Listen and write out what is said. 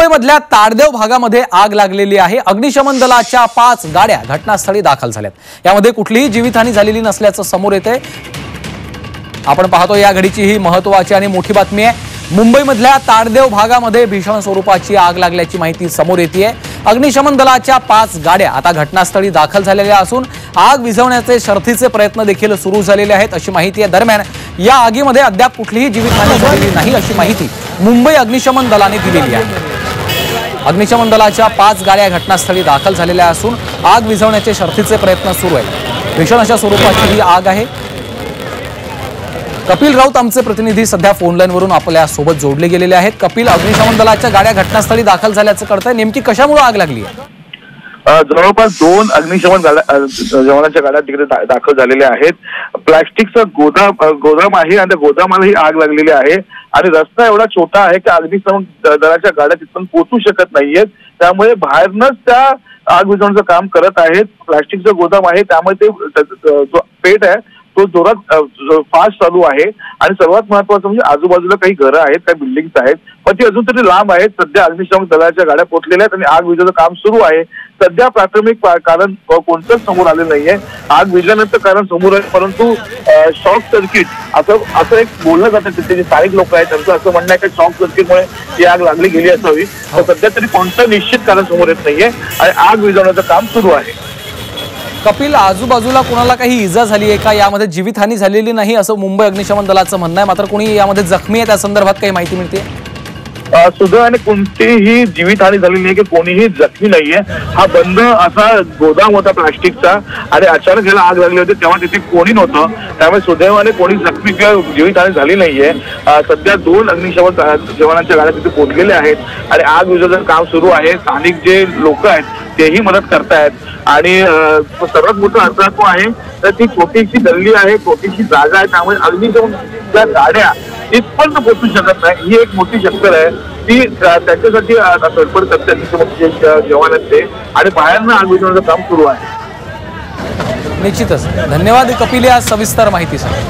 मुंबईमधल्या ताडदेव भागामध्ये आग लागलेली आहे। अग्निशमन दलाच्या 5 गाड्या घटनास्थळी दाखल झाल्यात। यामध्ये कुठलीही जीवितहानी झालेली नसल्याचं समोर येतंय। आपण पाहतो या घडीची ही महत्त्वाची आणि मोठी बातमी आहे। मुंबईमधल्या ताडदेव भागामध्ये भीषण स्वरूपाची आग लागल्याची माहिती समोर येतेय। अग्निशमन दलाच्या 5 गाड्या आता घटनास्थळी दाखल झालेल्या असून आग विझवण्याचे शर्थीचे प्रयत्न देखील सुरू झालेले आहेत अशी माहिती आहे। दरम्यान या आगीमध्ये अद्याप कुठलीही जीवितहानी झालेली नाही अशी माहिती मुंबई अग्निशमन दलाने दिलेली आहे। अग्निशमन दलाच्या 5 गाड्या घटनास्थळी दाखल झालेल्या असून आग विझवण्याचे शर्थीचे प्रयत्न सुरू आहेत। भीषण अशा स्वरूपाची ही आग आहे। कपिल राऊत आमचे प्रतिनिधी सध्या फोन लाईन वरून आपल्या सोबत जोडले गेलेले आहेत। कपिल, अग्निशमन दलाच्या गाड्या घटनास्थळी दाखल झाल्याचं कळतंय, नेमकी कशामुळे आग लागली आहे? जवळपास 2 अग्निशमन जवानांच्या गाड्या तिकडे दाखल झालेल्या आहेत। प्लास्टिकचं गोदाम आहे आणि त्या गोदामाला ही आग लागलेली आहे आणि रस्ता एवढा छोटा आहे की अग्निशमन दलाच्या गाड्या तिथून पोहोचू शकत नाहीयेत। त्यामुळे बाहेरनच त्या आग विझवण्याचं काम करत आहेत। प्लास्टिकचं गोदाम आहे त्यामुळे ते जो पेट आहे तो जोरात फास्ट चालू आहे आणि सर्वात महत्त्वाचं म्हणजे आजूबाजूला काही घरं आहेत, काही बिल्डिंग्स आहेत, पण ती अजून तरी लांब आहेत। सध्या अग्निशमन दलाच्या गाड्या पोहोचलेल्या आहेत आणि आग विझवण्याचं काम सुरू आहे। सध्या प्राथमिक कारण कोणतंच समोर आले नाहीये। आग विझवण्याचं कारण समोर आहे, परंतु शॉर्ट सर्किट असं एक बोललं जातं। तिथे जे स्थानिक लोक आहेत त्यांचं असं म्हणणं आहे की शॉर्ट सर्किटमुळे ही आग लागली गेली असावी। तर सध्या तरी कोणतं निश्चित कारण समोर येत नाहीये आणि आग विझवण्याचं काम सुरू आहे। कपिल, आजूबाजूला कोणाला काही इजा झाली आहे का? यामध्ये जीवितहानी झालेली नाही असं मुंबई अग्निशमन दलाचं म्हणणं आहे, मात्र कोणी यामध्ये जखमी आहे त्या संदर्भात काही माहिती मिळते? सुदैवाने कोणतीही जीवितहानी झालेली नाही की कोणीही जखमी नाहीये। हा बंद असा गोदाम होता प्लास्टिकचा आणि अचानक याला आग लागली होती तेव्हा तिथे कोणी नव्हतं, त्यामुळे सुदैवाने कोणी जखमी किंवा जीवितहानी झाली नाहीये। सध्या 2 अग्निशमन जवानांच्या गाड्या तिथे पोहोचलेल्या आहेत आणि आग विझवण्याचं काम सुरू आहे। स्थानिक जे लोक आहेत तेही मदत करतायत आणि सर्वात मोठा अडथळा तो आहे तर ती छोटीशी गल्ली आहे, छोटीशी जागा आहे, त्यामुळे अग्निशमन त्या गाड्या इथपर्यंत पोहोचू शकत नाही। ही एक मोठी शक्कल आहे ती त्याच्यासाठी तडफड करते अग्निशमन जवान आहेत ते आणि बाहेरनं आग विझवण्याचं काम सुरू आहे। निश्चितच धन्यवाद कपिल या सविस्तर माहितीसाठी।